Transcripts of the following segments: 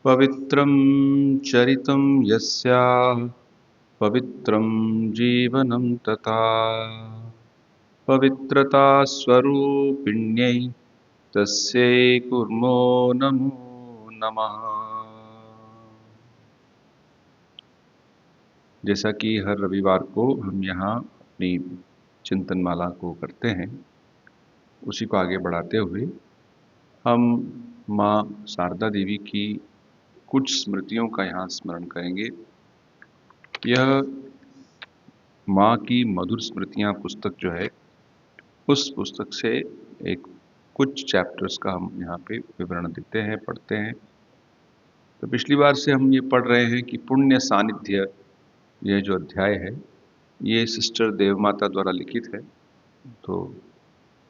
पवित्रं चरितं यस्याः पवित्रं जीवनं तथा पवित्रता स्वरूपिण्यै तस्यै कुर्मो नमो नमः। जैसा कि हर रविवार को हम यहाँ अपनी चिंतन माला को करते हैं, उसी को आगे बढ़ाते हुए हम माँ शारदा देवी की कुछ स्मृतियों का यहाँ स्मरण करेंगे। यह माँ की मधुर स्मृतियाँ पुस्तक जो है, उस पुस्तक से एक कुछ चैप्टर्स का हम यहाँ पे विवरण देते हैं, पढ़ते हैं। तो पिछली बार से हम ये पढ़ रहे हैं कि पुण्य सानिध्य, यह जो अध्याय है ये सिस्टर देवमाता द्वारा लिखित है। तो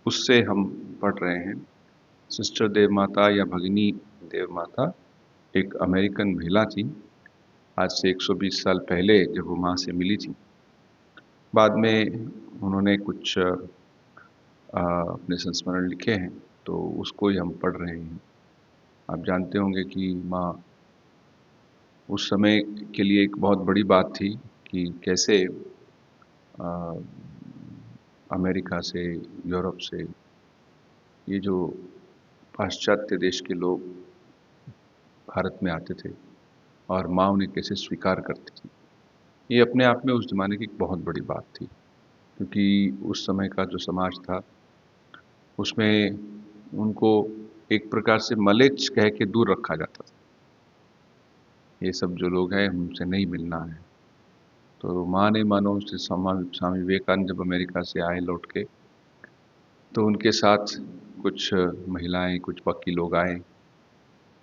उससे हम पढ़ रहे हैं। सिस्टर देवमाता या भगिनी देवमाता एक अमेरिकन महिला थी। आज से 120 साल पहले जब वो माँ से मिली थी, बाद में उन्होंने कुछ अपने संस्मरण लिखे हैं, तो उसको ही हम पढ़ रहे हैं। आप जानते होंगे कि माँ उस समय के लिए एक बहुत बड़ी बात थी कि कैसे अमेरिका से, यूरोप से ये जो पाश्चात्य देश के लोग भारत में आते थे और माँ उन्हें कैसे स्वीकार करती थी। ये अपने आप में उस ज़माने की एक बहुत बड़ी बात थी, क्योंकि उस समय का जो समाज था उसमें उनको एक प्रकार से मलेच्छ कह के दूर रखा जाता था। ये सब जो लोग हैं उनसे नहीं मिलना है। तो माँ ने मानो उससे स्वामी विवेकानंद जब अमेरिका से आए लौट के, तो उनके साथ कुछ महिलाएं, कुछ बाकी लोग आए,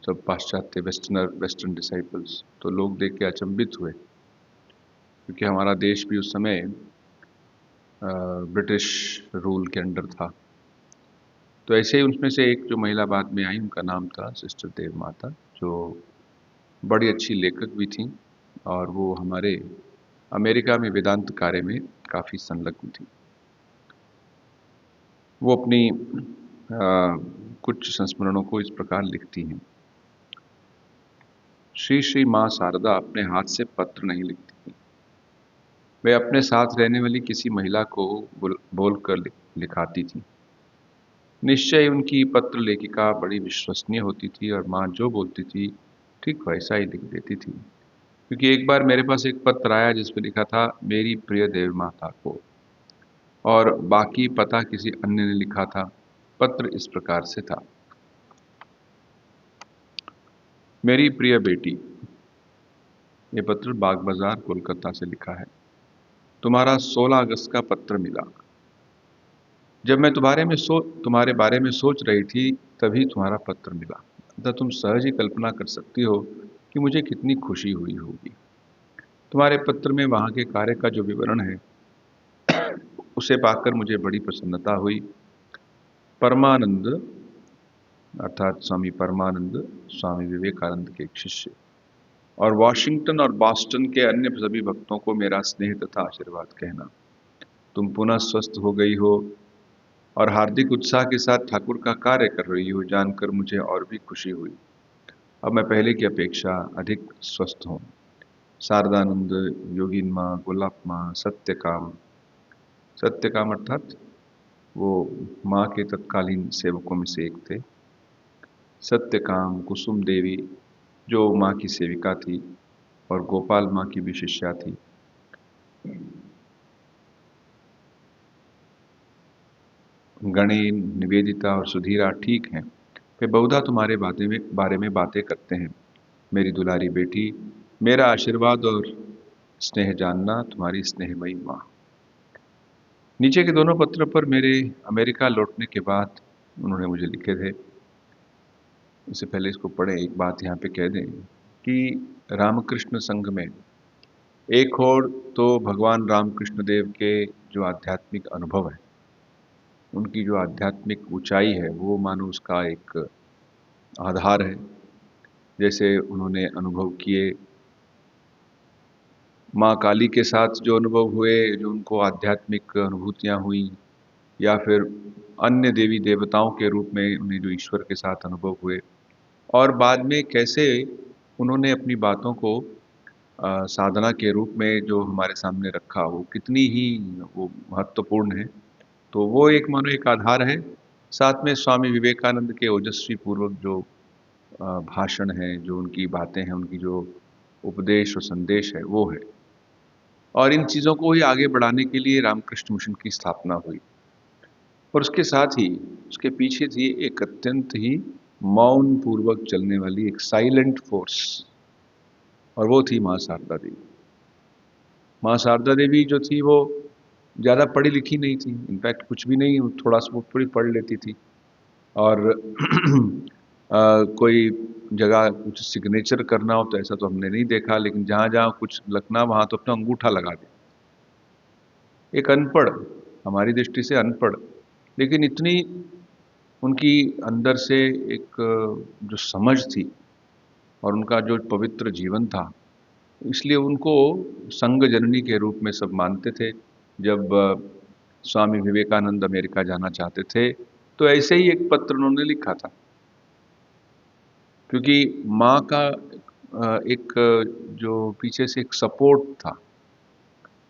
सब पाश्चात्य वेस्टर्न डिसाइपल्स। तो लोग देख के अचंभित हुए, क्योंकि हमारा देश भी उस समय ब्रिटिश रूल के अंडर था। तो ऐसे ही उसमें से एक जो महिला बाद में आई, उनका नाम था सिस्टर देवमाता, जो बड़ी अच्छी लेखक भी थी और वो हमारे अमेरिका में वेदांत कार्य में काफ़ी संलग्न थी। वो अपनी कुछ संस्मरणों को इस प्रकार लिखती हैं। श्री श्री माँ शारदा अपने हाथ से पत्र नहीं लिखती थी। वे अपने साथ रहने वाली किसी महिला को बोलकर लिखाती थी। निश्चय उनकी पत्र लेखिका बड़ी विश्वसनीय होती थी और माँ जो बोलती थी ठीक वैसा ही लिख देती थी। क्योंकि एक बार मेरे पास एक पत्र आया जिसमें लिखा था मेरी प्रिय देव माता को, और बाकी पता किसी अन्य ने लिखा था। पत्र इस प्रकार से था। मेरी प्रिय बेटी, ये पत्र बाग बाजार कोलकाता से लिखा है। तुम्हारा 16 अगस्त का पत्र मिला। जब मैं तुम्हारे बारे में सोच रही थी, तभी तुम्हारा पत्र मिला। अतः तुम सहज ही कल्पना कर सकती हो कि मुझे कितनी खुशी हुई होगी। तुम्हारे पत्र में वहाँ के कार्य का जो विवरण है, उसे पाकर मुझे बड़ी प्रसन्नता हुई। परमानंद अर्थात स्वामी परमानंद स्वामी विवेकानंद के एक शिष्य और वॉशिंगटन और बॉस्टन के अन्य सभी भक्तों को मेरा स्नेह तथा आशीर्वाद कहना। तुम पुनः स्वस्थ हो गई हो और हार्दिक उत्साह के साथ ठाकुर का कार्य कर रही हो, जानकर मुझे और भी खुशी हुई। अब मैं पहले की अपेक्षा अधिक स्वस्थ हूँ। शारदानंद, योगिन माँ, गोलाब माँ, सत्यकाम, सत्यकाम अर्थात वो माँ के तत्कालीन सेवकों में से एक थे। सत्यकाम, कुसुम देवी जो माँ की सेविका थी और गोपाल माँ की भी शिष्या थी, गणेन, निवेदिता और सुधीरा ठीक हैं। वे बहुधा तुम्हारे बारे में बातें करते हैं। मेरी दुलारी बेटी, मेरा आशीर्वाद और स्नेह जानना, तुम्हारी स्नेहमयी माँ। नीचे के दोनों पत्र पर मेरे अमेरिका लौटने के बाद उन्होंने मुझे लिखे थे। इससे पहले इसको पढ़ें, एक बात यहाँ पे कह दें कि रामकृष्ण संघ में एक और तो भगवान रामकृष्ण देव के जो आध्यात्मिक अनुभव है, उनकी जो आध्यात्मिक ऊंचाई है, वो मानो उसका एक आधार है। जैसे उन्होंने अनुभव किए, माँ काली के साथ जो अनुभव हुए, जो उनको आध्यात्मिक अनुभूतियाँ हुई, या फिर अन्य देवी देवताओं के रूप में उन्हें जो ईश्वर के साथ अनुभव हुए, और बाद में कैसे उन्होंने अपनी बातों को साधना के रूप में जो हमारे सामने रखा, वो कितनी ही वो महत्वपूर्ण है। तो वो एक मानो एक आधार है। साथ में स्वामी विवेकानंद के ओजस्वी पूर्वक जो भाषण हैं, जो उनकी बातें हैं, उनकी जो उपदेश और संदेश है, वो है। और इन चीज़ों को ही आगे बढ़ाने के लिए रामकृष्ण मिशन की स्थापना हुई। और उसके साथ ही उसके पीछे थी एक अत्यंत ही मौन पूर्वक चलने वाली एक साइलेंट फोर्स, और वो थी माँ शारदा देवी। माँ शारदा देवी जो थी वो ज़्यादा पढ़ी लिखी नहीं थी, इनफैक्ट कुछ भी नहीं, थोड़ा सा वो थोड़ी पढ़ लेती थी। और कोई जगह कुछ सिग्नेचर करना हो तो ऐसा तो हमने नहीं देखा, लेकिन जहाँ जहाँ कुछ लगना वहाँ तो अपना अंगूठा लगा दे। एक अनपढ़, हमारी दृष्टि से अनपढ़, लेकिन इतनी उनकी अंदर से एक जो समझ थी और उनका जो पवित्र जीवन था, इसलिए उनको संघ जननी के रूप में सब मानते थे। जब स्वामी विवेकानंद अमेरिका जाना चाहते थे, तो ऐसे ही एक पत्र उन्होंने लिखा था, क्योंकि माँ का एक जो पीछे से एक सपोर्ट था,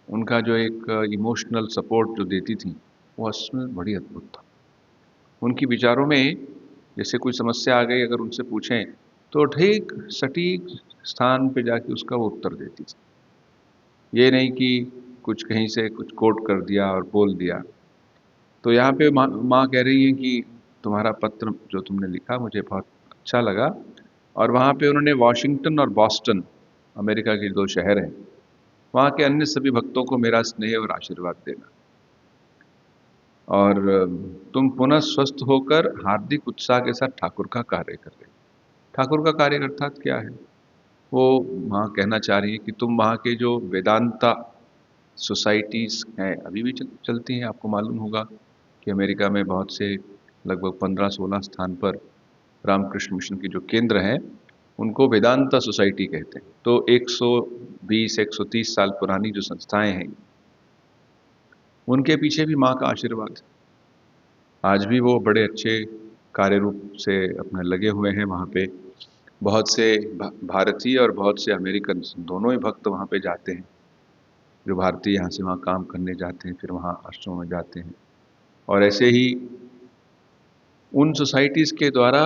उनका जो एक इमोशनल सपोर्ट जो देती थी, वो असल में बड़ी अद्भुत था। उनकी विचारों में जैसे कोई समस्या आ गई, अगर उनसे पूछें तो ठीक सटीक स्थान पे जाके उसका वो उत्तर देती थी। ये नहीं कि कुछ कहीं से कुछ कोट कर दिया और बोल दिया। तो यहाँ पे माँ कह रही हैं कि तुम्हारा पत्र जो तुमने लिखा मुझे बहुत अच्छा लगा। और वहाँ पे उन्होंने वॉशिंगटन और बॉस्टन, अमेरिका के 2 शहर हैं, वहाँ के अन्य सभी भक्तों को मेरा स्नेह और आशीर्वाद देना। और तुम पुनः स्वस्थ होकर हार्दिक उत्साह के साथ ठाकुर का कार्य कर रहे। ठाकुर का कार्य अर्थात क्या है? वो वहाँ कहना चाह रही है कि तुम वहाँ के जो वेदांता सोसाइटीज़ हैं, अभी भी चलती हैं। आपको मालूम होगा कि अमेरिका में बहुत से लगभग 15-16 स्थान पर रामकृष्ण मिशन के जो केंद्र हैं, उनको वेदांता सोसाइटी कहते हैं। तो 120-130 साल पुरानी जो संस्थाएं हैं, उनके पीछे भी माँ का आशीर्वाद है। आज भी वो बड़े अच्छे कार्य रूप से अपने लगे हुए हैं वहाँ पे। बहुत से भारतीय और बहुत से अमेरिकन दोनों ही भक्त वहाँ पे जाते हैं। जो भारतीय यहाँ से वहाँ काम करने जाते हैं, फिर वहाँ आश्रमों में जाते हैं। और ऐसे ही उन सोसाइटीज़ के द्वारा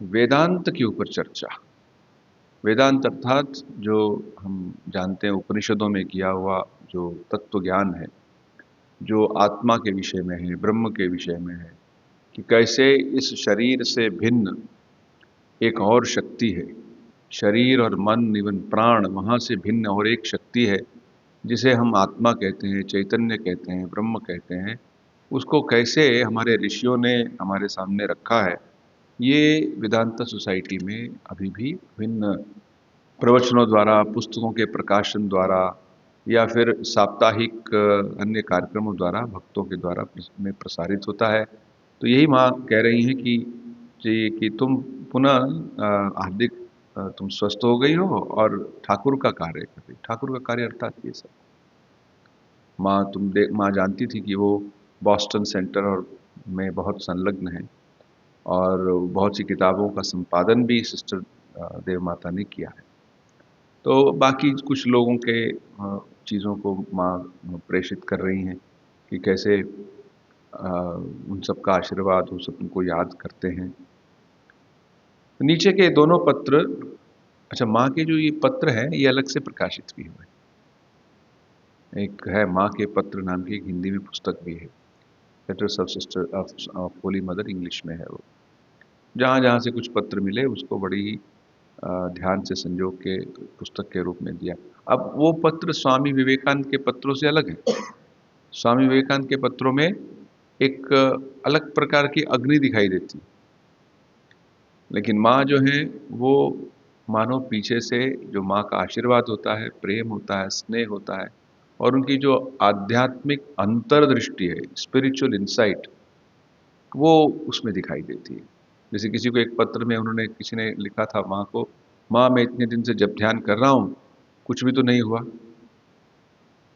वेदांत के ऊपर चर्चा, वेदांत अर्थात जो हम जानते हैं उपनिषदों में किया हुआ जो तत्व ज्ञान है, जो आत्मा के विषय में है, ब्रह्म के विषय में है, कि कैसे इस शरीर से भिन्न एक और शक्ति है। शरीर और मन इवन प्राण, वहाँ से भिन्न और एक शक्ति है, जिसे हम आत्मा कहते हैं, चैतन्य कहते हैं, ब्रह्म कहते हैं। उसको कैसे हमारे ऋषियों ने हमारे सामने रखा है, ये वेदांता सोसाइटी में अभी भी भिन्न प्रवचनों द्वारा, पुस्तकों के प्रकाशन द्वारा या फिर साप्ताहिक अन्य कार्यक्रमों द्वारा, भक्तों के द्वारा में प्रसारित होता है। तो यही माँ कह रही हैं कि तुम पुनः हार्दिक तुम स्वस्थ हो गई हो और ठाकुर का कार्य कर रही। ठाकुर का कार्य अर्थात ये सब माँ जानती थी कि वो बॉस्टन सेंटर और में बहुत संलग्न है, और बहुत सी किताबों का संपादन भी सिस्टर देव माता ने किया है। तो बाकी कुछ लोगों के चीज़ों को माँ प्रेषित कर रही हैं कि कैसे उन सब का आशीर्वाद, उन सब उनको याद करते हैं। नीचे के दोनों पत्र, अच्छा माँ के जो ये पत्र हैं ये अलग से प्रकाशित भी हुए। एक है माँ के पत्र नाम की, एक हिंदी में पुस्तक भी है, letters of sister of Holi mother, English में है वो। जहाँ जहाँ से कुछ पत्र मिले उसको बड़ी ही ध्यान से संजो के पुस्तक के रूप में दिया। अब वो पत्र स्वामी विवेकानंद के पत्रों से अलग है। स्वामी विवेकानंद के पत्रों में एक अलग प्रकार की अग्नि दिखाई देती, लेकिन माँ जो है वो मानो पीछे से जो माँ का आशीर्वाद होता है, प्रेम होता है, स्नेह होता है, और उनकी जो आध्यात्मिक अंतर्दृष्टि है, स्पिरिचुअल इंसाइट, वो उसमें दिखाई देती है। जैसे किसी को एक पत्र में उन्होंने, किसी ने लिखा था माँ को, माँ मैं इतने दिन से जब ध्यान कर रहा हूँ कुछ भी तो नहीं हुआ।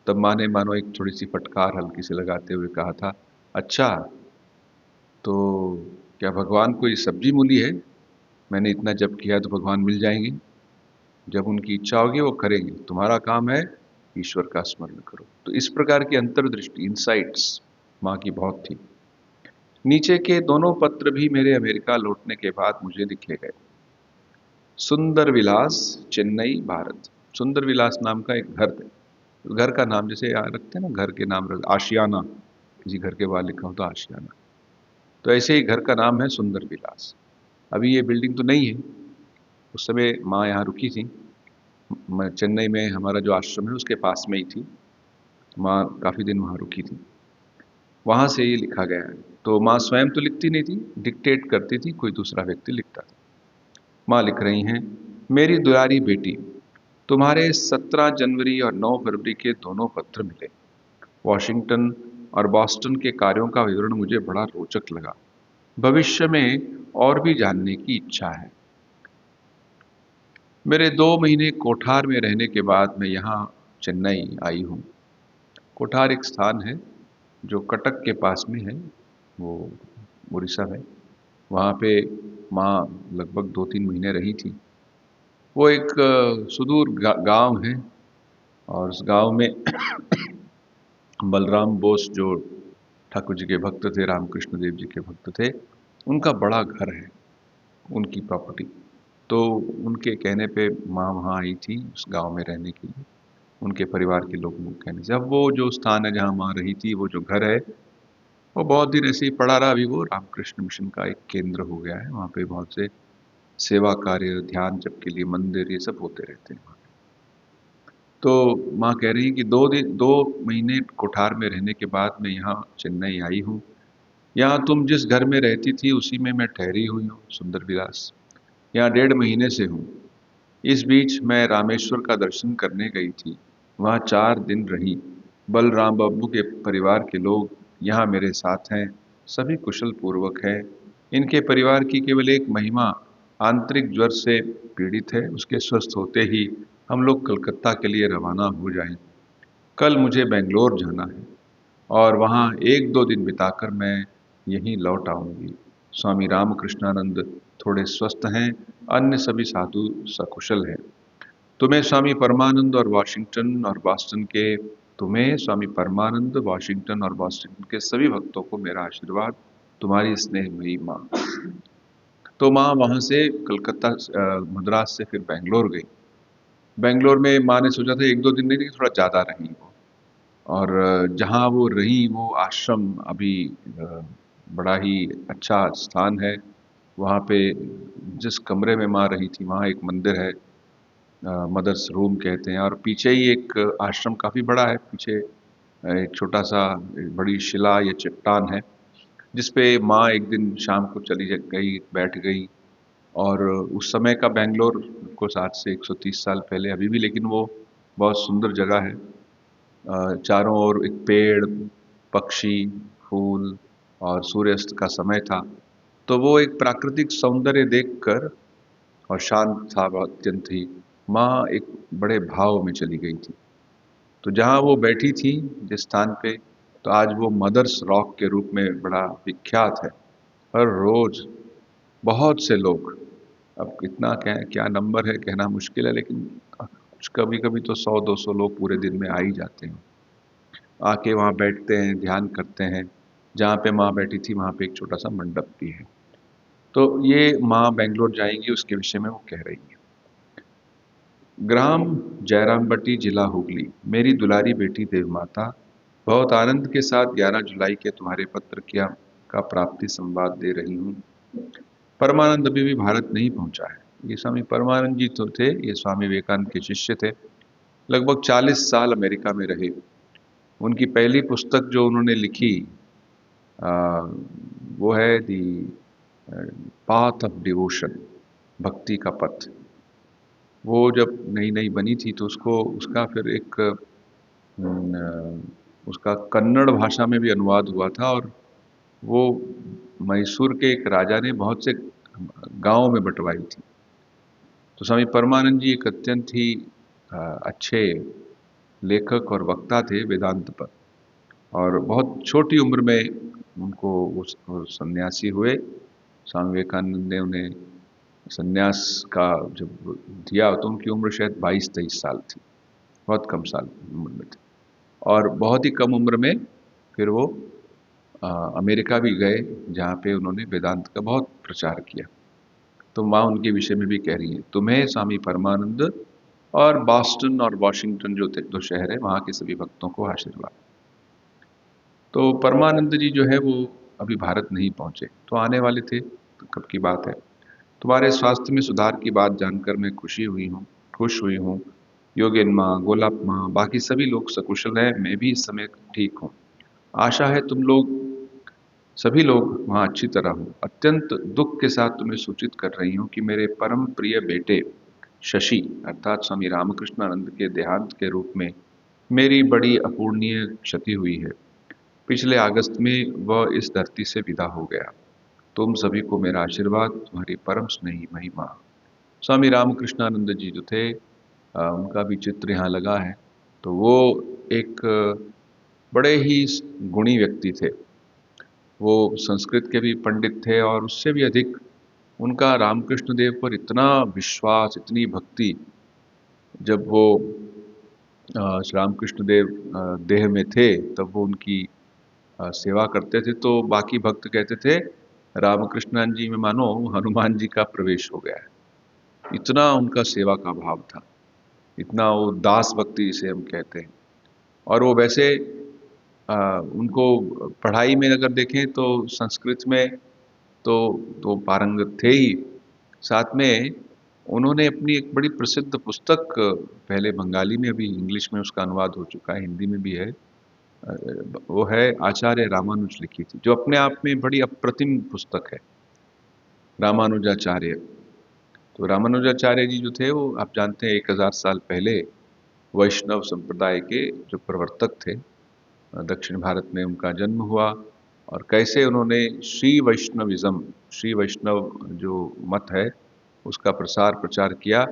तब माँ ने मानो एक थोड़ी सी फटकार हल्की से लगाते हुए कहा था, अच्छा तो क्या भगवान कोई सब्जी मूली है, मैंने इतना जप किया तो भगवान मिल जाएंगे? जब उनकी इच्छा होगी वो करेंगे, तुम्हारा काम है ईश्वर का स्मरण करो। तो इस प्रकार की अंतर्दृष्टि, इंसाइट्स माँ की बहुत थी। नीचे के दोनों पत्र भी मेरे अमेरिका लौटने के बाद मुझे लिखे गए। सुंदर विलास, चेन्नई, भारत। सुंदर विलास नाम का एक घर था। घर का नाम जैसे यहाँ रखते हैं ना, घर के नाम रख, आशियाना, किसी घर के बाहर लिखा हो तो आशियाना, तो ऐसे ही घर का नाम है सुंदर विलास। अभी ये बिल्डिंग तो नहीं है, उस समय माँ यहाँ रुकी थी। चेन्नई में हमारा जो आश्रम है उसके पास में ही थी माँ, काफ़ी दिन वहाँ रुकी थी। वहाँ से ये लिखा गया है। तो माँ स्वयं तो लिखती नहीं थी, डिक्टेट करती थी, कोई दूसरा व्यक्ति लिखता था। माँ लिख रही हैं, मेरी दुलारी बेटी, तुम्हारे 17 जनवरी और 9 फरवरी के दोनों पत्र मिले। वॉशिंगटन और बॉस्टन के कार्यों का विवरण मुझे बड़ा रोचक लगा। भविष्य में और भी जानने की इच्छा है। मेरे 2 महीने कोठार में रहने के बाद मैं यहाँ चेन्नई आई हूँ। कोठार एक स्थान है जो कटक के पास में है, वो उड़ीसा में। वहाँ पे माँ लगभग 2-3 महीने रही थी। वो एक सुदूर गांव है, और उस गांव में बलराम बोस जो ठाकुर जी के भक्त थे, रामकृष्ण देव जी के भक्त थे, उनका बड़ा घर है, उनकी प्रॉपर्टी। तो उनके कहने पे माँ वहाँ आई थी उस गांव में रहने के लिए, उनके परिवार के लोगों के कहने से। अब वो जो स्थान है जहाँ माँ रही थी, वो जो घर है, वो बहुत दिन ऐसे ही पड़ा रहा। अभी वो रामकृष्ण मिशन का एक केंद्र हो गया है। वहाँ पे बहुत से सेवा कार्य, ध्यान जप के लिए मंदिर, ये सब होते रहते हैं। तो माँ कह रही है कि 2 महीने कोठार में रहने के बाद मैं यहाँ चेन्नई आई हूँ। यहाँ तुम जिस घर में रहती थी उसी में मैं ठहरी हुई हूँ, सुंदर विलास। यहाँ 1.5 महीने से हूँ। इस बीच मैं रामेश्वर का दर्शन करने गई थी, वहाँ 4 दिन रही। बलराम बब्बू के परिवार के लोग यहाँ मेरे साथ हैं, सभी कुशल पूर्वक हैं। इनके परिवार की केवल एक महिमा आंतरिक ज्वर से पीड़ित है, उसके स्वस्थ होते ही हम लोग कलकत्ता के लिए रवाना हो जाएं। कल मुझे बेंगलोर जाना है और वहाँ 1-2 दिन बिताकर मैं यहीं लौट आऊँगी। स्वामी रामकृष्णानंद थोड़े स्वस्थ हैं, अन्य सभी साधु सकुशल हैं। तुम्हें स्वामी परमानंद और वाशिंगटन और बॉस्टन के तुम्हें स्वामी परमानंद, वाशिंगटन और बॉस्टन के सभी भक्तों को मेरा आशीर्वाद। तुम्हारी स्नेहमयी माँ। तो माँ वहाँ से कलकत्ता, मद्रास से फिर बेंगलोर गई। बेंगलोर में माँ ने सोचा था 1-2 दिन नहीं, लेकिन थोड़ा ज़्यादा रही वो। और जहाँ वो रही, वो आश्रम अभी बड़ा ही अच्छा स्थान है। वहाँ पे जिस कमरे में माँ रही थी, वहाँ एक मंदिर है, मदर्स रूम कहते हैं, और पीछे ही एक आश्रम काफ़ी बड़ा है। पीछे एक छोटा सा, एक बड़ी शिला या चट्टान है, जिस पे माँ एक दिन शाम को चली गई, बैठ गई। और उस समय का बेंगलोर कुछ आज से 130 साल पहले, अभी भी लेकिन वो बहुत सुंदर जगह है। चारों ओर एक पेड़, पक्षी, फूल, और सूर्यास्त का समय था। तो वो एक प्राकृतिक सौंदर्य देखकर, और शांत था अत्यंत ही, माँ एक बड़े भाव में चली गई थी। तो जहाँ वो बैठी थी जिस स्थान पे, तो आज वो मदर्स रॉक के रूप में बड़ा विख्यात है। हर रोज बहुत से लोग, अब कितना क्या क्या नंबर है कहना मुश्किल है, लेकिन कुछ कभी कभी तो 100-200 लोग पूरे दिन में आ ही जाते हैं। आके वहाँ बैठते हैं, ध्यान करते हैं। जहाँ पे माँ बैठी थी वहाँ पे एक छोटा सा मंडप भी है। तो ये माँ बेंगलोर जाएंगी, उसके विषय में वो कह रही है। ग्राम जयरामबट्टी, जिला हुगली। मेरी दुलारी बेटी देवमाता, बहुत आनंद के साथ 11 जुलाई के तुम्हारे पत्र किया का प्राप्ति संवाद दे रही हूँ। परमानंद अभी भी भारत नहीं पहुंचा है। ये स्वामी परमानंद जी तो थे, ये स्वामी विवेकानंद के शिष्य थे। लगभग 40 साल अमेरिका में रहे। उनकी पहली पुस्तक जो उन्होंने लिखी, आ, वो है दी पाथ ऑफ डिवोशन, भक्ति का पथ। वो जब नई नई बनी थी तो उसको, उसका फिर एक उसका कन्नड़ भाषा में भी अनुवाद हुआ था, और वो मैसूर के एक राजा ने बहुत से गांवों में बंटवाई थी। तो स्वामी परमानंद जी एक अत्यंत ही अच्छे लेखक और वक्ता थे वेदांत पर, और बहुत छोटी उम्र में उनको उस सन्यासी हुए। स्वामी विवेकानंद ने उन्हें संन्यास का जब दिया तो उनकी उम्र शायद 22-23 साल थी, बहुत कम साल उम्र में थे। और बहुत ही कम उम्र में फिर वो अमेरिका भी गए, जहाँ पे उन्होंने वेदांत का बहुत प्रचार किया। तो माँ उनके विषय में भी कह रही हैं, तुम्हें स्वामी परमानंद और बॉस्टन और वॉशिंगटन जो थे, दो शहर है, वहाँ के सभी भक्तों को आशीर्वाद। तो परमानंद जी जो है वो अभी भारत नहीं पहुँचे, तो आने वाले थे, तो कब की बात है। तुम्हारे स्वास्थ्य में सुधार की बात जानकर मैं खुश हुई हूँ। योगेन माँ, गोलाप माँ, बाकी सभी लोग सकुशल हैं, मैं भी इस समय ठीक हूँ। आशा है तुम लोग सभी लोग वहाँ अच्छी तरह हो। अत्यंत दुख के साथ तुम्हें सूचित कर रही हूँ कि मेरे परम प्रिय बेटे शशि अर्थात स्वामी रामकृष्णानंद के देहांत के रूप में मेरी बड़ी अपूर्णीय क्षति हुई है। पिछले अगस्त में वह इस धरती से विदा हो गया। तुम सभी को मेरा आशीर्वाद, तुम्हारी परम स्नेही महिमा। स्वामी रामकृष्णानंद जी जो थे, उनका भी चित्र यहाँ लगा है। तो वो एक बड़े ही गुणी व्यक्ति थे। वो संस्कृत के भी पंडित थे और उससे भी अधिक उनका रामकृष्ण देव पर इतना विश्वास, इतनी भक्ति। जब वो श्री रामकृष्ण देव देह में थे, तब वो उनकी सेवा करते थे, तो बाकी भक्त कहते थे रामकृष्णन जी में मानो हनुमान जी का प्रवेश हो गया है। इतना उनका सेवा का भाव था, इतना वो दास भक्ति जिसे हम कहते हैं। और वो वैसे उनको पढ़ाई में अगर देखें तो संस्कृत में तो पारंगत थे ही, साथ में उन्होंने अपनी एक बड़ी प्रसिद्ध पुस्तक, पहले बंगाली में, अभी इंग्लिश में उसका अनुवाद हो चुका है, हिंदी में भी है, वो है आचार्य रामानुज लिखी थी, जो अपने आप में बड़ी अप्रतिम पुस्तक है, रामानुजाचार्य। तो रामानुजाचार्य जी जो थे वो आप जानते हैं 1000 साल पहले वैष्णव संप्रदाय के जो प्रवर्तक थे, दक्षिण भारत में उनका जन्म हुआ। और कैसे उन्होंने श्री वैष्णव जो मत है उसका प्रसार प्रचार किया,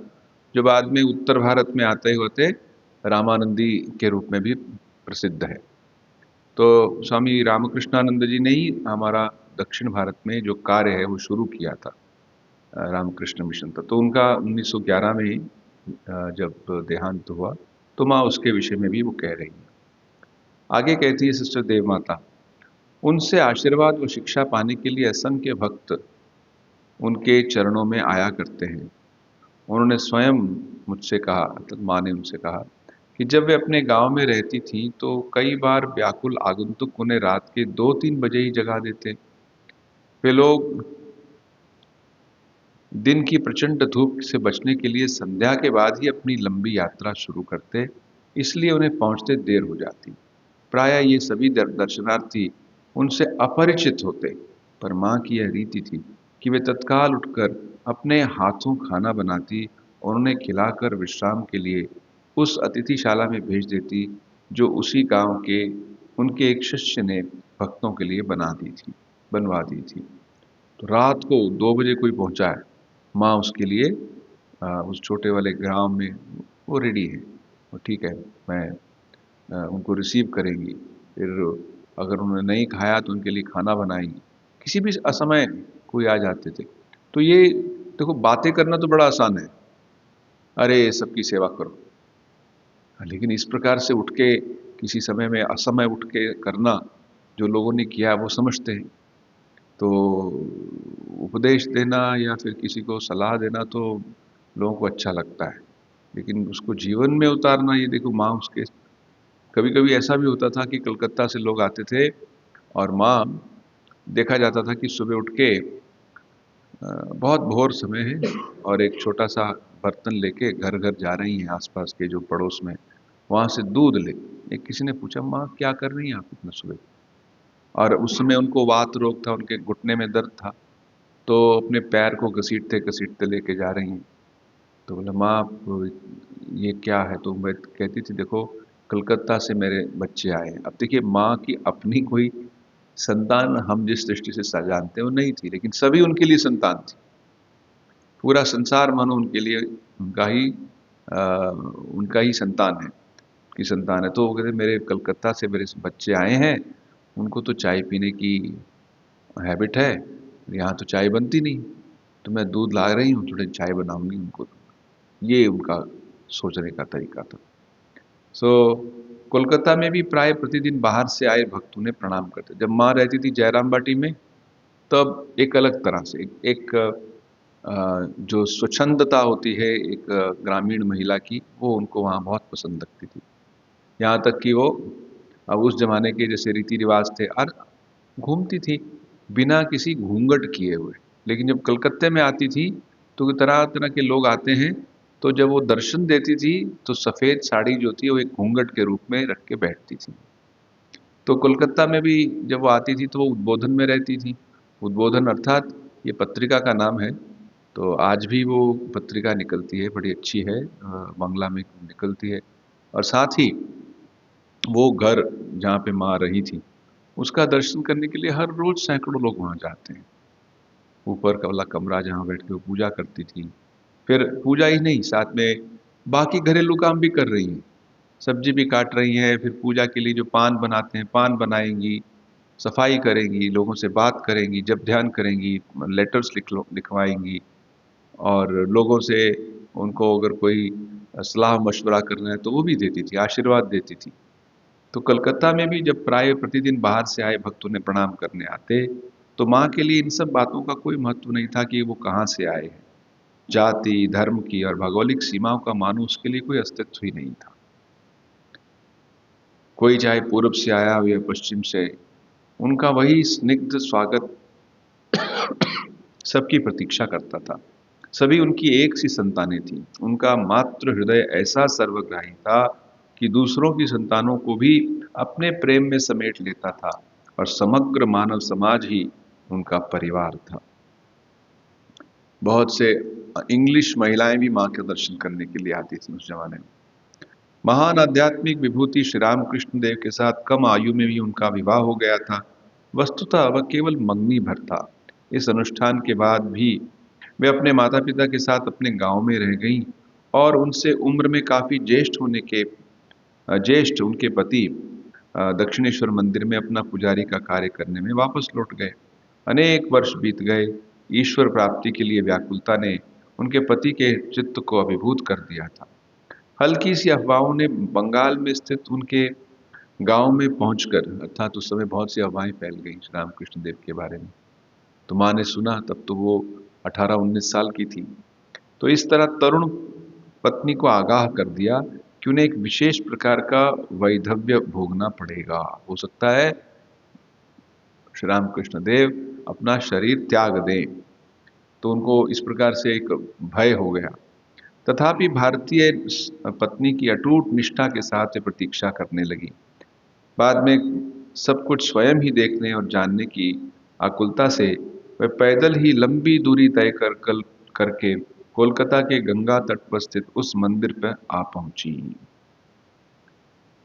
जो बाद में उत्तर भारत में आते होते रामानंदी के रूप में भी प्रसिद्ध है। तो स्वामी रामकृष्णानंद जी ने ही हमारा दक्षिण भारत में जो कार्य है वो शुरू किया था, रामकृष्ण मिशन था। तो उनका 1911 में ही जब देहांत हुआ, तो माँ उसके विषय में भी वो कह रही है। आगे कहती है सिस्टर देव माता, उनसे आशीर्वाद व शिक्षा पाने के लिए असंख्य भक्त उनके चरणों में आया करते हैं। उन्होंने स्वयं मुझसे कहा, अर्थात माँ ने उनसे कहा, कि जब वे अपने गांव में रहती थीं तो कई बार व्याकुल आगंतुक उन्हें रात के 2-3 बजे ही जगा देते। वे लोग दिन की प्रचंड धूप से बचने के लिए संध्या के बाद ही अपनी लंबी यात्रा शुरू करते, इसलिए उन्हें पहुंचते देर हो जाती। प्रायः ये सभी दर्शनार्थी उनसे अपरिचित होते, पर माँ की यह रीति थी कि वे तत्काल उठकर अपने हाथों खाना बनाती और उन्हें खिलाकर विश्राम के लिए उस अतिथिशाला में भेज देती, जो उसी गांव के उनके एक शिष्य ने भक्तों के लिए बनवा दी थी। तो रात को 2 बजे कोई पहुंचा है, माँ उसके लिए उस छोटे वाले गांव में वो रेडी है, वो ठीक है, मैं उनको रिसीव करेंगी। फिर अगर उन्होंने नहीं खाया तो उनके लिए खाना बनाएंगी। किसी भी असमय कोई आ जाते थे। तो ये देखो, बातें करना तो बड़ा आसान है, अरे सबकी सेवा करो, लेकिन इस प्रकार से उठ के किसी समय में असमय उठ के करना, जो लोगों ने किया वो समझते हैं। तो उपदेश देना या फिर किसी को सलाह देना तो लोगों को अच्छा लगता है, लेकिन उसको जीवन में उतारना, ये देखो माँ उसके, कभी कभी ऐसा भी होता था कि कलकत्ता से लोग आते थे और माँ, देखा जाता था कि सुबह उठ के बहुत भोर समय है और एक छोटा सा बर्तन लेके घर घर जा रही हैं, आसपास के जो पड़ोस में, वहाँ से दूध ले। एक किसी ने पूछा, माँ क्या कर रही हैं आप इतना सुबह? और उस समय उनको वात रोग था, उनके घुटने में दर्द था, तो अपने पैर को घसीटते घसीटते लेके जा रही हैं। तो बोला, माँ आप ये क्या है? तो मैं कहती थी, देखो कलकत्ता से मेरे बच्चे आए हैं। अब देखिए, माँ की अपनी कोई संतान हम जिस दृष्टि से जानते हैं वो नहीं थी, लेकिन सभी उनके लिए संतान थी। पूरा संसार मानो उनके लिए उनका ही संतान है, की संतान है। तो वो कहते, मेरे कलकत्ता से मेरे बच्चे आए हैं, उनको तो चाय पीने की हैबिट है, यहाँ तो चाय बनती नहीं। तो मैं दूध ला रही हूँ, थोड़ी चाय बनाऊंगी उनको दूंगा। ये उनका सोचने का तरीका था। सो कोलकाता में भी प्राय प्रतिदिन बाहर से आए भक्तों ने प्रणाम करते। जब माँ रहती थी जयराम बाटी में, तब एक अलग तरह से एक जो स्वच्छंदता होती है एक ग्रामीण महिला की, वो उनको वहाँ बहुत पसंद लगती थी। यहाँ तक कि वो अब उस जमाने के जैसे रीति रिवाज थे और घूमती थी बिना किसी घूंघट किए हुए। लेकिन जब कलकत्ते में आती थी तो तरह तरह के लोग आते हैं, तो जब वो दर्शन देती थी तो सफ़ेद साड़ी जो थी वो एक घूंघट के रूप में रख के बैठती थी। तो कोलकाता में भी जब वो आती थी तो वो उद्बोधन में रहती थी। उद्बोधन अर्थात ये पत्रिका का नाम है। तो आज भी वो पत्रिका निकलती है, बड़ी अच्छी है, बंगला में निकलती है। और साथ ही वो घर जहाँ पे माँ रही थी उसका दर्शन करने के लिए हर रोज सैकड़ों लोग वहाँ जाते हैं। ऊपर का वाला कमरा जहाँ बैठ के वो पूजा करती थी, फिर पूजा ही नहीं, साथ में बाकी घरेलू काम भी कर रही हैं। सब्जी भी काट रही हैं, फिर पूजा के लिए जो पान बनाते हैं पान बनाएंगी, सफाई करेंगी, लोगों से बात करेंगी, जब ध्यान करेंगी, लेटर्स लिखवाएंगी, और लोगों से उनको अगर कोई सलाह मशवरा करना है तो वो भी देती थी, आशीर्वाद देती थी। तो कलकत्ता में भी जब प्राय प्रतिदिन बाहर से आए भक्त उन्हें प्रणाम करने आते, तो माँ के लिए इन सब बातों का कोई महत्व नहीं था कि वो कहाँ से आए हैं। जाति, धर्म की और भौगोलिक सीमाओं का मानो उसके लिए कोई अस्तित्व ही नहीं था। कोई चाहे पूर्व से आया हो या पश्चिम से, उनका वही स्निग्ध स्वागत सबकी प्रतीक्षा करता था। सभी उनकी एक सी संतानें थीं। उनका मातृ हृदय ऐसा सर्वग्राही था कि दूसरों की संतानों को भी अपने प्रेम में समेट लेता था, और समग्र मानव समाज ही उनका परिवार था। बहुत से इंग्लिश महिलाएं भी माँ के दर्शन करने के लिए आती थी उस जमाने में। महान आध्यात्मिक विभूति श्री रामकृष्ण देव के साथ कम आयु में भी उनका विवाह हो गया था। वस्तुतः वह केवल मंगनी भर था। इस अनुष्ठान के बाद भी वे अपने माता पिता के साथ अपने गांव में रह गईं, और उनसे उम्र में काफ़ी ज्येष्ठ उनके पति दक्षिणेश्वर मंदिर में अपना पुजारी का कार्य करने में वापस लौट गए। अनेक वर्ष बीत गए। ईश्वर प्राप्ति के लिए व्याकुलता ने उनके पति के चित्त को अभिभूत कर दिया था। हल्की सी अफवाहों ने बंगाल में स्थित उनके गांव में पहुंचकर, अर्थात उस समय बहुत सी अफवाहें फैल गई श्री रामकृष्ण देव के बारे में। तो माँ ने सुना, तब तो वो 18-19 साल की थी। तो इस तरह तरुण पत्नी को आगाह कर दिया कि उन्हें एक विशेष प्रकार का वैधव्य भोगना पड़ेगा। हो सकता है श्री रामकृष्ण देव अपना शरीर त्याग दें। तो उनको इस प्रकार से एक भय हो गया। तथापि भारतीय पत्नी की अटूट निष्ठा के साथ वे प्रतीक्षा करने लगी। बाद में सब कुछ स्वयं ही देखने और जानने की आकुलता से वह पैदल ही लंबी दूरी तय करके कोलकाता के गंगा तट पर स्थित उस मंदिर पर आ पहुंची।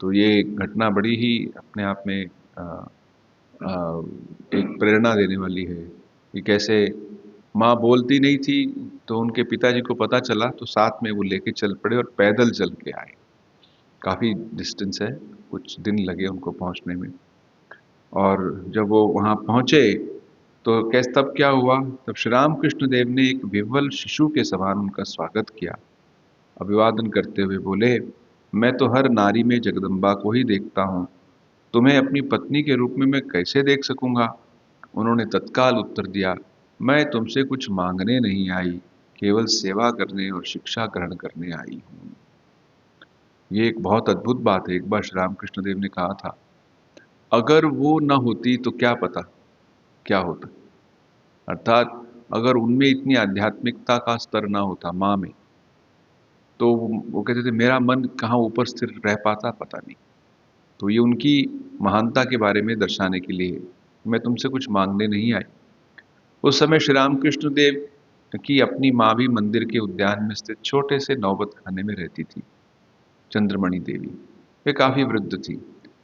तो ये घटना बड़ी ही अपने आप में एक प्रेरणा देने वाली है कि कैसे माँ बोलती नहीं थी, तो उनके पिताजी को पता चला तो साथ में वो लेके चल पड़े और पैदल चल के आए। काफ़ी डिस्टेंस है, कुछ दिन लगे उनको पहुंचने में। और जब वो वहाँ पहुँचे तो तब क्या हुआ, तब श्री रामकृष्ण देव ने एक विह्वल शिशु के समान उनका स्वागत किया। अभिवादन करते हुए बोले, मैं तो हर नारी में जगदम्बा को ही देखता हूँ, तुम्हें अपनी पत्नी के रूप में मैं कैसे देख सकूंगा। उन्होंने तत्काल उत्तर दिया, मैं तुमसे कुछ मांगने नहीं आई, केवल सेवा करने और शिक्षा ग्रहण करने आई हूँ। ये एक बहुत अद्भुत बात है। एक बार श्री रामकृष्ण देव ने कहा था, अगर वो न होती तो क्या पता क्या होता। अर्थात अगर उनमें इतनी आध्यात्मिकता का स्तर ना होता माँ में, तो वो कहते थे मेरा मन कहाँ ऊपर स्थिर रह पाता पता नहीं। तो ये उनकी महानता के बारे में दर्शाने के लिए, मैं तुमसे कुछ मांगने नहीं आई। उस समय श्री रामकृष्ण देव की अपनी माँ भी मंदिर के उद्यान में स्थित छोटे से नौबत खाने में रहती थी, चंद्रमणि देवी। वे काफ़ी वृद्ध थी।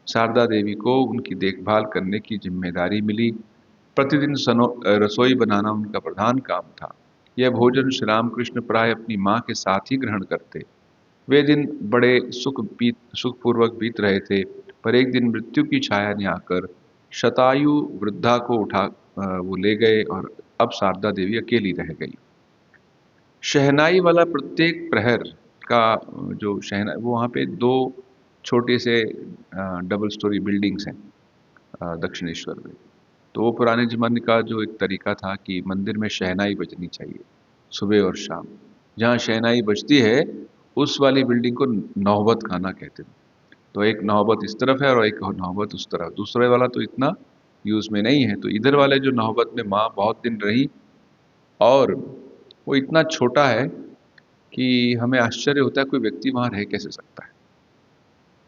शारदा देवी को उनकी देखभाल करने की जिम्मेदारी मिली। प्रतिदिन रसोई बनाना उनका प्रधान काम था। यह भोजन श्री रामकृष्ण प्राय अपनी माँ के साथ ही ग्रहण करते। वे दिन बड़े सुखपूर्वक बीत रहे थे, पर एक दिन मृत्यु की छाया ने आकर शतायु वृद्धा को उठा वो ले गए, और अब शारदा देवी अकेली रह गई। शहनाई वाला प्रत्येक प्रहर का जो शहना वो वहाँ पे दो छोटे से डबल स्टोरी बिल्डिंग्स हैं दक्षिणेश्वर में। तो वो पुराने ज़माने का जो एक तरीका था कि मंदिर में शहनाई बजनी चाहिए सुबह और शाम। जहाँ शहनाई बजती है उस वाली बिल्डिंग को नौबत खाना कहते थे। तो एक नौबत इस तरफ है और एक और नौबत उस तरफ। दूसरे वाला तो इतना यूज़ में नहीं है। तो इधर वाले जो नौबत में माँ बहुत दिन रही और वो इतना छोटा है कि हमें आश्चर्य होता है कोई व्यक्ति वहाँ रह कैसे सकता है।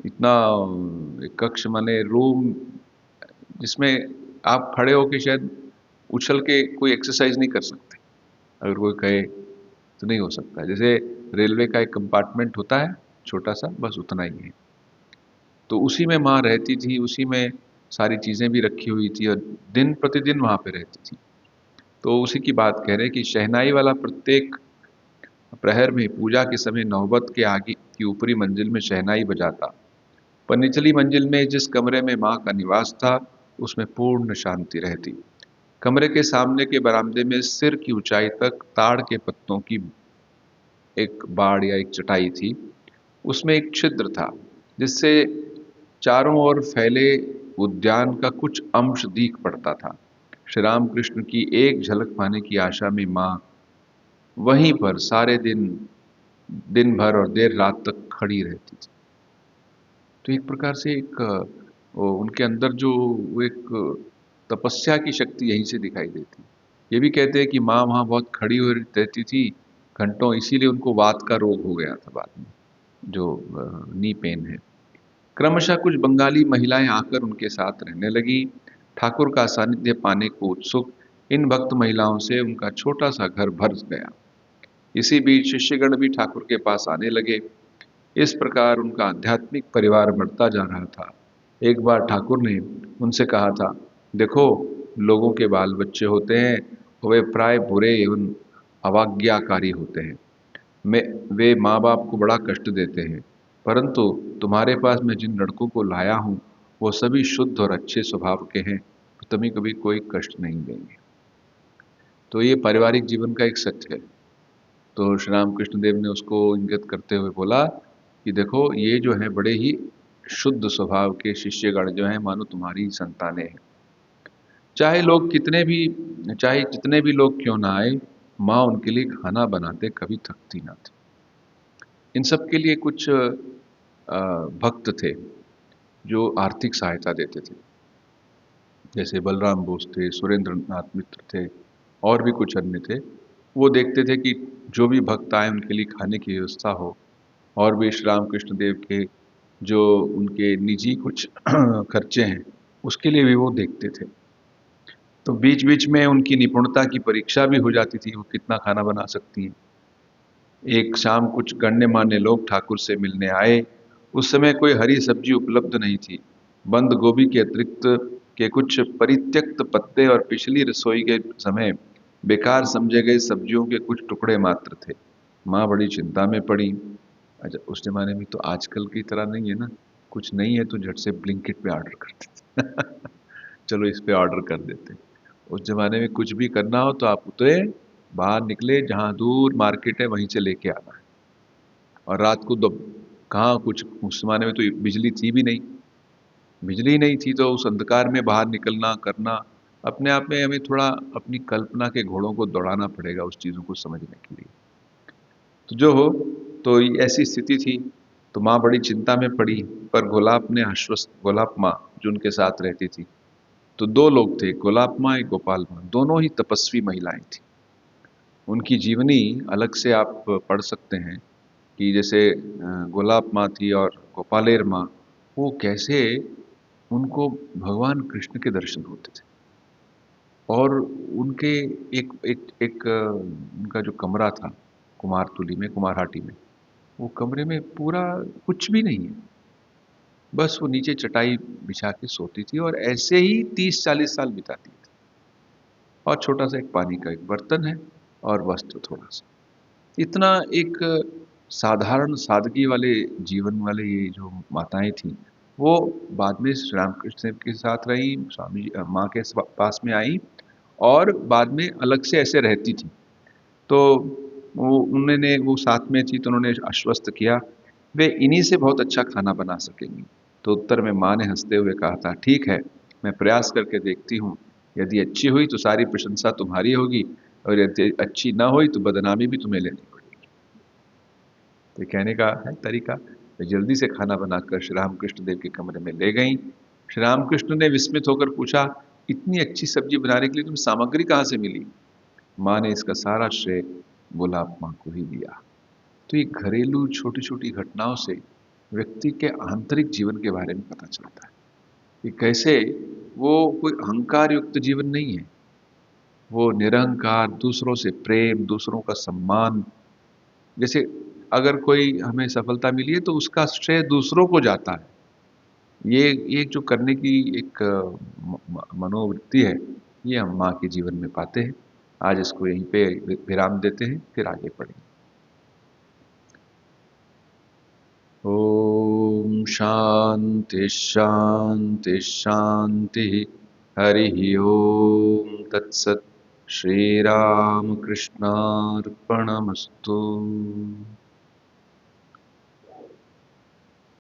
इतना एक कक्ष माने रूम जिसमें आप खड़े होके शायद उछल के कोई एक्सरसाइज नहीं कर सकते। अगर कोई कहे तो नहीं हो सकता। जैसे रेलवे का एक कंपार्टमेंट होता है छोटा सा, बस उतना ही है। तो उसी में माँ रहती थी, उसी में सारी चीज़ें भी रखी हुई थी और दिन प्रतिदिन वहाँ पे रहती थी। तो उसी की बात कह रहे हैं कि शहनाई वाला प्रत्येक प्रहर में पूजा के समय नौबत के आगे की ऊपरी मंजिल में शहनाई बजाता, पर निचली मंजिल में जिस कमरे में माँ का निवास था उसमें पूर्ण शांति रहती। कमरे के सामने के बरामदे में सिर की ऊंचाई तक ताड़ के पत्तों की एक बाड़ या एक चटाई थी। उसमें एक छिद्र था जिससे चारों ओर फैले उद्यान का कुछ अंश दिख पड़ता था। श्री राम कृष्ण की एक झलक पाने की आशा में माँ वहीं पर सारे दिन दिन भर और देर रात तक खड़ी रहती थी। तो एक प्रकार से एक उनके अंदर जो वो एक तपस्या की शक्ति यहीं से दिखाई देती। ये भी कहते हैं कि माँ वहाँ बहुत खड़ी हुई रहती थी घंटों, इसीलिए उनको वात का रोग हो गया था बाद में, जो नी पेन है। क्रमशः कुछ बंगाली महिलाएं आकर उनके साथ रहने लगी। ठाकुर का सानिध्य पाने को उत्सुक इन भक्त महिलाओं से उनका छोटा सा घर भर गया। इसी बीच शिष्यगण भी ठाकुर के पास आने लगे। इस प्रकार उनका आध्यात्मिक परिवार बढ़ता जा रहा था। एक बार ठाकुर ने उनसे कहा था, देखो, लोगों के बाल बच्चे होते हैं, वे प्राय बुरे एवं अवाज्ञाकारी होते हैं। मैं वे माँ बाप को बड़ा कष्ट देते हैं, परंतु तुम्हारे पास मैं जिन लड़कों को लाया हूँ वो सभी शुद्ध और अच्छे स्वभाव के हैं, तो तुम्हें कभी कोई कष्ट नहीं देंगे। तो ये पारिवारिक जीवन का एक सत्य है। तो श्री राम कृष्ण देव ने उसको इंगित करते हुए बोला कि देखो, ये जो है बड़े ही शुद्ध स्वभाव के शिष्यगण जो हैं, मानो तुम्हारी ही संतानें हैं। चाहे जितने भी लोग क्यों ना आए, माँ उनके लिए खाना बनाते कभी थकती ना थी। इन सब के लिए कुछ भक्त थे जो आर्थिक सहायता देते थे। जैसे बलराम बोस थे, सुरेंद्र नाथ मित्र थे और भी कुछ अन्य थे। वो देखते थे कि जो भी भक्त आए उनके लिए खाने की व्यवस्था हो। और भी श्री राम कृष्ण देव के जो उनके निजी कुछ खर्चे हैं उसके लिए भी वो देखते थे। तो बीच बीच में उनकी निपुणता की परीक्षा भी हो जाती थी, वो कितना खाना बना सकती हैं। एक शाम कुछ गण्यमान्य लोग ठाकुर से मिलने आए। उस समय कोई हरी सब्जी उपलब्ध नहीं थी। बंद गोभी के अतिरिक्त के कुछ परित्यक्त पत्ते और पिछली रसोई के समय बेकार समझे गए सब्जियों के कुछ टुकड़े मात्र थे। माँ बड़ी चिंता में पड़ी। अच्छा, उस जमाने में तो आजकल की तरह नहीं है ना, कुछ नहीं है तो झट से ब्लिंकिट पे ऑर्डर कर देते चलो इस पे ऑर्डर कर देते। उस जमाने में कुछ भी करना हो तो आप उतरे, बाहर निकले, जहाँ दूर मार्केट है वहीं से लेके आना है। और रात को कहाँ कुछ, उस जमाने में तो बिजली थी भी नहीं। बिजली नहीं थी तो उस अंधकार में बाहर निकलना करना अपने आप में हमें थोड़ा अपनी कल्पना के घोड़ों को दौड़ाना पड़ेगा उस चीज़ों को समझने के लिए। तो जो हो, तो ऐसी स्थिति थी। तो माँ बड़ी चिंता में पड़ी, पर गोलाप ने आश्वस्त, गोलाप माँ जो उनके साथ रहती थी, तो दो लोग थे, गोलाप माँ एक गोपाल माँ, दोनों ही तपस्वी महिलाएं थी। उनकी जीवनी अलग से आप पढ़ सकते हैं कि जैसे गोलाप माँ थी और गोपालेर माँ, वो कैसे उनको भगवान कृष्ण के दर्शन होते थे। और उनके उनका जो कमरा था कुमारटुली में, कुमारहाटी में, वो कमरे में पूरा कुछ भी नहीं है, बस वो नीचे चटाई बिछा के सोती थी और ऐसे ही 30-40 साल बिताती थी। और छोटा सा एक पानी का एक बर्तन है और वस्त्र थोड़ा सा, इतना एक साधारण सादगी वाले जीवन वाले ये जो माताएं थीं, वो बाद में श्री रामकृष्ण देव के साथ रही, स्वामी माँ के पास में आई और बाद में अलग से ऐसे रहती थी। तो उन्होंने वो साथ में थी तो उन्होंने आश्वस्त किया वे इन्हीं से बहुत अच्छा खाना बना सकेंगी। तो उत्तर में माँ ने हंसते हुए कहा था, ठीक है, मैं प्रयास करके देखती हूँ, यदि अच्छी हुई तो सारी प्रशंसा तुम्हारी होगी, और यदि अच्छी ना हुई तो बदनामी भी तुम्हें लेनी पड़ेगी। तो कहने का है तरीका। वे जल्दी से खाना बनाकर श्री रामकृष्ण देव के कमरे में ले गईं। श्री रामकृष्ण ने विस्मित होकर पूछा, इतनी अच्छी सब्जी बनाने के लिए तुम्हें सामग्री कहाँ से मिली? माँ ने इसका सारा श्रेय गुलाब माँ को ही दिया। तो ये घरेलू छोटी छोटी घटनाओं से व्यक्ति के आंतरिक जीवन के बारे में पता चलता है कि कैसे वो कोई अहंकार युक्त जीवन नहीं है, वो निरहंकार, दूसरों से प्रेम, दूसरों का सम्मान। जैसे अगर कोई हमें सफलता मिली है तो उसका श्रेय दूसरों को जाता है। ये जो करने की एक मनोवृत्ति है, ये हम माँ के जीवन में पाते हैं। आज इसको यहीं पे विराम देते हैं, फिर आगे पढ़ेंगे। ओम शांति शांति शांति। हरि ओम तत्सत। श्री राम कृष्णार्पणमस्तु।